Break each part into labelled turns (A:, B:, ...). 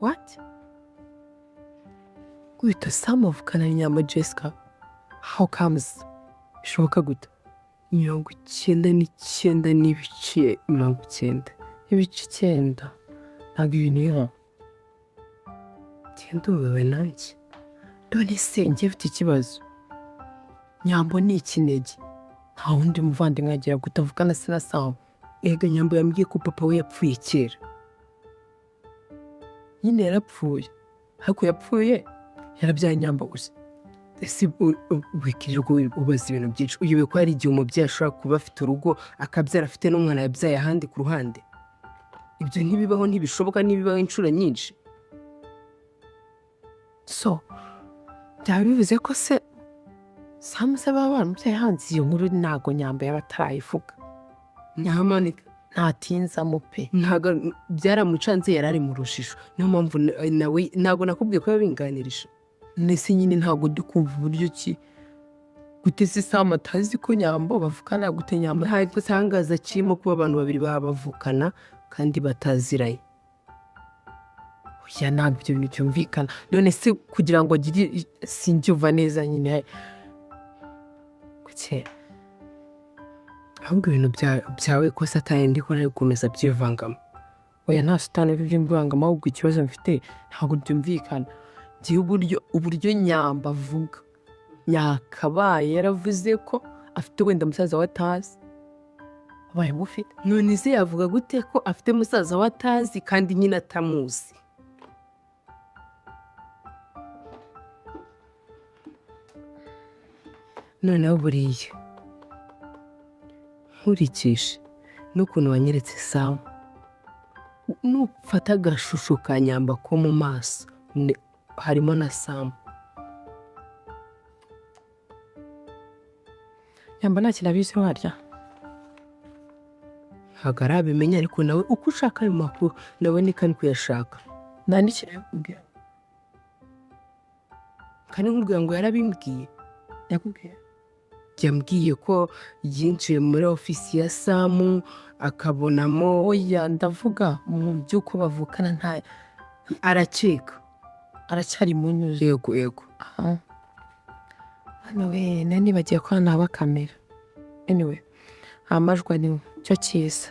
A: What? Guhita Sam avukana na Nyamba Jessica? How comes? Bishoboka gute? 99 n'ibice 90. Ibice 9. Ntabwo ibintu bibaho. Ndumiwe nanjye. None se njye mfite ikibazo. Nyambo ni ikinege. Nta wundi muvandimwe agira kutavugana se na Sam. Ega Nyambo yambwiye ko papa we yapfuye kera. Nyine yarapfuye. Ariko yapfuye yarabyaye Nyambo gusa. Ese wikirirwa ubaza ibintu byinshi. Uyobewe ko hari igihe umubyeyi ashobora kuba afite urugo akabyara afite n'umwana yabyaye ahandi ku ruhande. Ibyo ntibibaho, ntibishoboka, ntibibaho inshuro nyinshi. So, byaba bivuze ko se Sam se baba baramubyaye hanze, iyo nkuru ntago Nyambo yaba atarayivuga. Nyamuneka ntatinzamo pe. Ntago byaramucanze, yari ari mu rujijo. Niyo mpamvu nawe ntago nakubwiye ko yabinganirije. Nese nyine ntago ndi kumva uburyo ki gute se Sam atazi ko Nyambo bavukana, gute Nyambo ntabwo itangaza kirimo kuba abantu babiri bavukana kandi bataziranye. Oya, ntabwo ibyo bintu byumvikana. None se kugira ngo agire sinjyuva neza nyine kuki ahubwo ibintu byawe ko satani ndi ko ari gukomeza byivangamo. Oya, nta satani byivangamo, ahubwo ikibazo mfite ntabwo byumvikana. Ngiye uburyo Nyambo avuga, yakabaye yaravuze ko afite wenda musaza we atazi. Abaye mufite, none se yavuga gute ko afite musaza we atazi kandi nyine atamuzi? Noneho buriya nkurikije n'ukuntu wanyeretse Sam, nufata agashusho ka Nyamba ko mu maso harimo na Sam. Nyamba nta kintu abizi warya. Ntabwo arabimenya, ariko nawe uko ushaka ayo makuru nawe ni kandi kuyashaka. Nta n'ikintu yakubwira. Kandi nkubwira ngo yarabimbwiye. Yakubwiye? Yambwiye ko yinjiye muri ofisi ya Sam akabonamo. Oya, ndavuga mu by'uko bavukana nta arakeka. Aracyari mu nyuzi. Yego. Hano we nani bagiye kwa naba kamera. Anyway, amajwi ni cyo cyiza.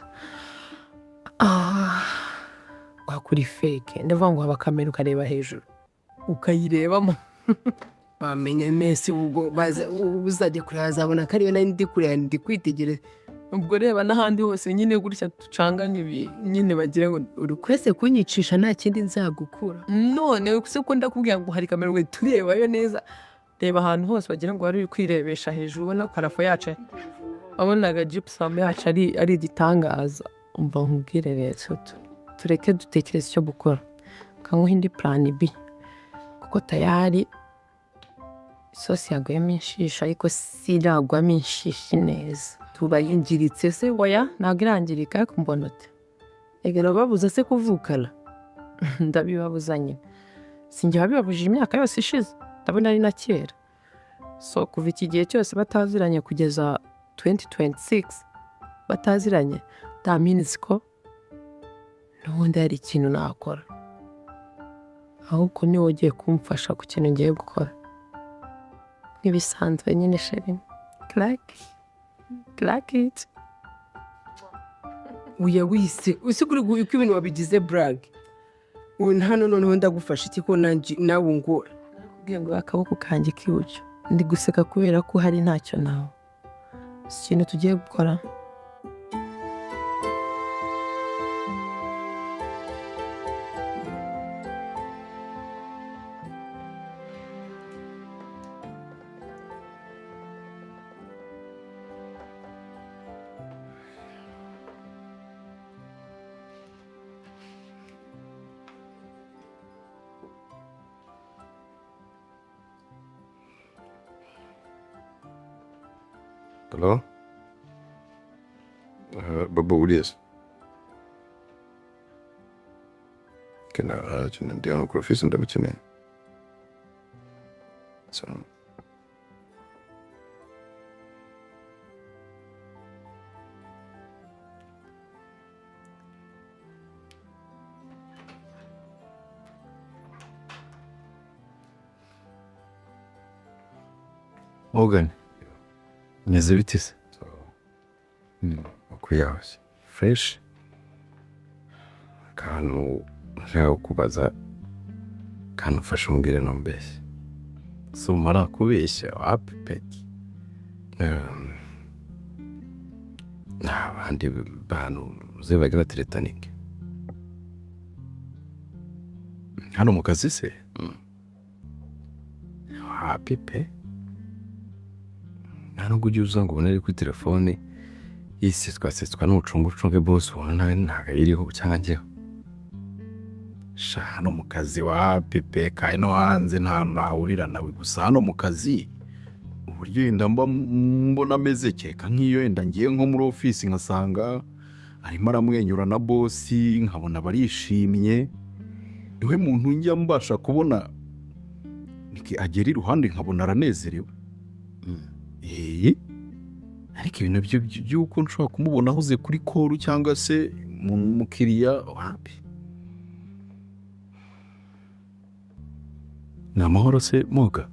A: Wakuri fake. Ndavuga ngo aba kamera ukareba hejuru. Ukayirebamo. Bamenye mesi ubwo uzajya kure azabona ko ariyo nari ndi kure ndi kwitegereza. Ubwo reba n'ahandi hose nyine gutya tucanganye nyine bagira ngo urukwese kunyicisha nta kindi nzagukura. None se ko ndakubwira ngo hari kamera we turebayo neza. Reba ahantu hose bagira ngo wari kwirebesha hejuru, ubona parafo yacu, wabonaga gypsum yacu ari igitangaza. Umva nkubwire rero tureke dutekereze icyo gukora. Kanguha indi plan B kuko tayari isosi yaguyemo inshishi, ariko siragwamo inshishi neza. Tuba yingiritse se. Oya, ntabwo irangirika ariko mbona ute. Egera babuza se kuvukana. Ndabibabuza nyine. Sinjye wabibabujije imyaka yose ishize. Ndabona ari na kera. So kuva iki gihe cyose bataziranye kugeza 2026 bataziranye, that means ko n'ubundi hari ikintu nakora. Ahubwo niwe ugiye kumfasha ku kintu ngiye gukora. Ntibisanzwe nyine sheri. Clack it. Uya wise usikuri uko ibintu wabigize brag. Hano noneho ndagufasha iki ko nawe ngo nakubwiye ngo akaboko kanjye k'iburyo. Ndi guseka kubera ko hari ntacyo nawe. Ikintu tugiye gukora.
B: Hello? Baba Ulias. Kana ndio unakurofisi ndio bichene. So.
C: Morgan, meze bite se?
B: Ukuyawe fresh kantu nshaka kubaza kantu ufashe umbwire nombeshye
C: So mara kubeshya wapi pe?
B: n'abandi bantu uzibagira Titanic
C: Hano mu kazi se? Wapi pe?
B: nta nubwo ujya uza ngo ubone ari kuri telefone yiseswa n'ubucungucunge bose ubona ntabwo iriho cyangwa njyeho
C: Sha hano mu kazi wapi pe? Kandi no hanze nta nahurira nawe gusa hano mu kazi uburyo yenda mbona ameze keka nk'iyo yenda ngiye nko muri office nkasanga arimo aramwenyura na bosi nkabona barishimye niwe muntu njya mbasha kubona agera iruhande nkabona aranezerewe ariko ibintu by'uko nshobora kumubona ahuze kuri koru cyangwa se mukiriya wapi ni amahoro se Moga?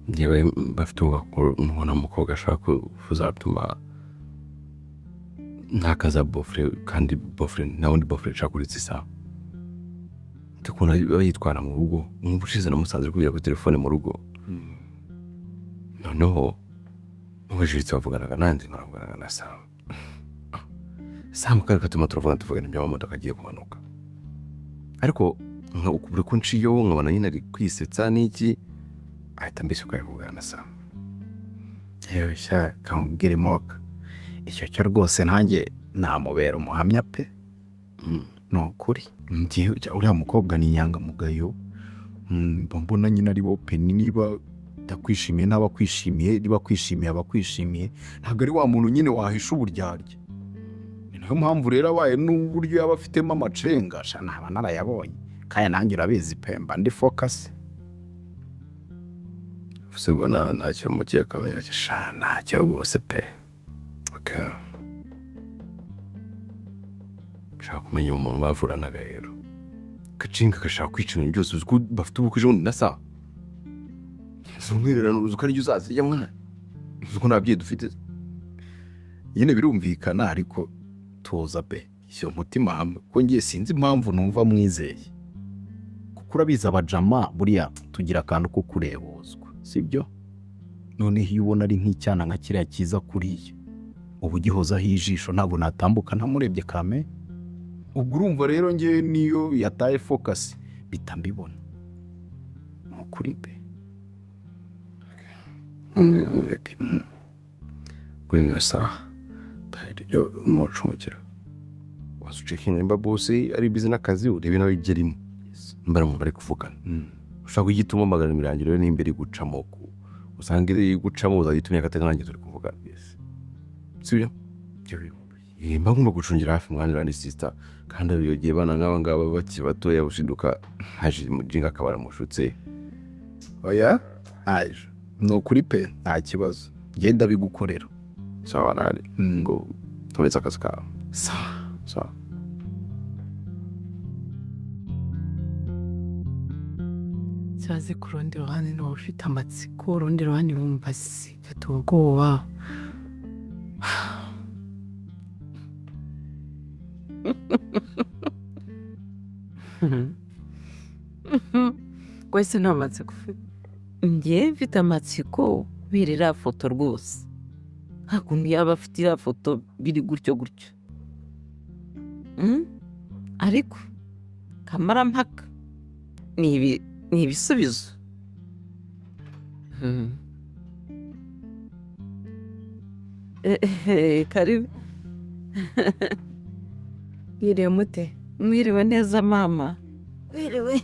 B: njyewe bafite umwana w'umukobwa ashaka kuzatuma ntakaza bofre kandi bofre na undi bofre ashaka kuritsa isaha tukuna bayitwara mu rugo nk'ubushize namusanze kubira kuri telefone mu rugo noneho ubujitse bavuganaga nanjye nkaravuganaga na Sam kandi katuma turavugana iby'amamodoka agiye kumanuka ariko ukubure ko nciyeho nkabona nyine ari kwisetsa n'iki ahita mbese ukayivugana na Sam
C: yewe sha kamubwire Moga icyo cyo rwose nanjye namubera umuhamya pe no kuri ngiye uriya mukobwa ni inyangamugayo mbona nyine ari open niba takwishimiye n'abakwishimiye niba kwishimiye abakwishimiye ntabwo ari wa muntu nyine wahisha uburyarya ni nayo mpamvu rero abaye n'uburyo yaba afitemo amacenga sha naba narayabonye kandi nanjye urabizi pe mba ndi focus
B: ubwo ntacyo mukeka
C: sha ntacyo rwose pe
B: nshaka kumenya umuntu bavuranaga rero gacinga gashaka kwica ibintu byose uzi ko bafite ubukwe ejo na saa zumwirerano uzi ko ari uzazijya mwana uzi ko nta byeyi dufite
C: nyine birumvikana ariko tuza pe iyo mutima hamwe ko ngiye sinzi impamvu numva mwizeye kuko urabizi abajama buriya tugira akantu ko kurebozwa sibyo noneho iyo ubona ari nk'icyana nka kiriya cyiza kuriya ubu gihozaho ijisho ntabwo natambuka ntamurebye kame ubwo urumva rero ngewe niyo yataye focus bita mbibona mukuri pe
B: kuri iyo saha rero umucungukira wasucekinga nimba bose ari bizi n'akazi urebe nawe igerimo mbara mu bari kuvugana ushaka kugituma magana mirangiro n'imbere gucamo usanga iri gucamo uzagitumye agatega nanjye turi kuvugana sibyo mba ngomba gucungira hafi mwana randi sister kandi iyo gihe bana nk'aba ngaba baki batoya ushiduka haje mujinga akabara mushutse
C: oya aje no kuri pe nta kibazo genda bigukorera
B: sawa nari ngo tubetse akazi kawe sawa
A: cyaze ku rundi ruhande niba ufite amatsiko urundi ruhande wumva zifite ubwoba wese nta matsiko ufite
D: njye mfite amatsiko birira foto rwose hakundi yaba afite iriya foto biri gutyo ariko kamarampaka ni ibisubizo karibu
A: yiriwe mute
D: mwiriwe neza mama
A: wiriwe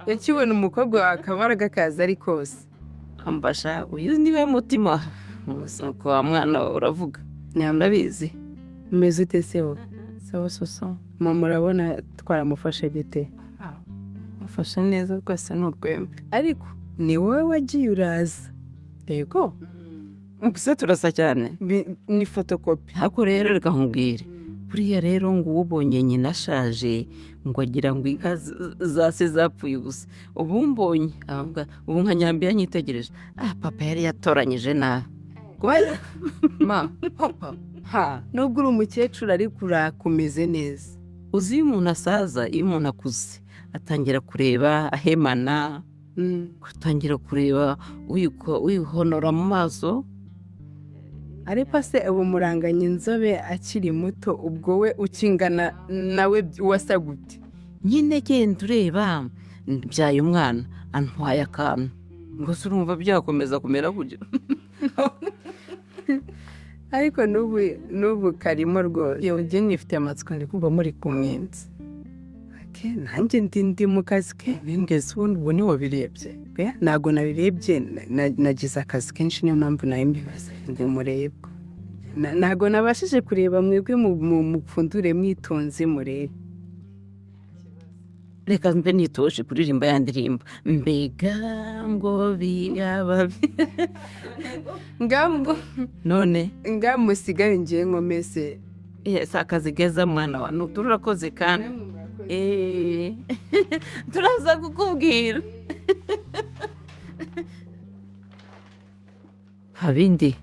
A: yakibona umukobwa wa kamara gakaza ari kose
D: ambasha uyu niwe mutima nuko wa mwana uravuga
A: nyamurabizi umeze ute se wowe sawa soso mama urabona twaramufashe gute mufashe neza rwose ni urwembe ariko ni wowe wagiye uraza yego
D: gusa turasa cyane
A: ni fotokopi
D: ariko rero reka nkubwire buriya rero ngo ubonye nyina ashaje ngo agira ngo inka zase zapfuye ubusa, ubu mbonye ubu nka Nyambiya nyitegereje papa yari yatoranyije nabi.
A: ma papa nubwo uri umukecuru ariko urakomeze neza.
D: Uzi iyo umuntu asaza, iyo umuntu akuze atangira kureba ahemana, atangira kureba uyihonora mu maso.
A: ariko se ubu muranganya inzobe akiri muto, ubwo we ukingana nawe wasa gute?
D: Nyine genda ureba, mbyaye umwana antwaye akantu, ngo se urumva byakomeza kumera gutya?
A: ariko n'ubu karimo rwose. Yewe njye nifite amatsiko ndi kumva muri kumwenza. nanjye ndi mu kazi ke ngeze ubu ni wabirebye? Ntabwo nabirebye, nagize akazi kenshi niyo mpamvu nawe mbibaza ndi murebe. Ntabwo nabashije kureba, mwebwe mupfundure mwitonze murebe.
D: Reka mbe nitoje kuririmba ya ndirimbo, mbega ngo biyaba
A: ngambo
D: none
A: ngamusigaye ngiye nkomeze.
D: si akazi keza mwana wa turakoze kandi turaza kukubwira. Habindi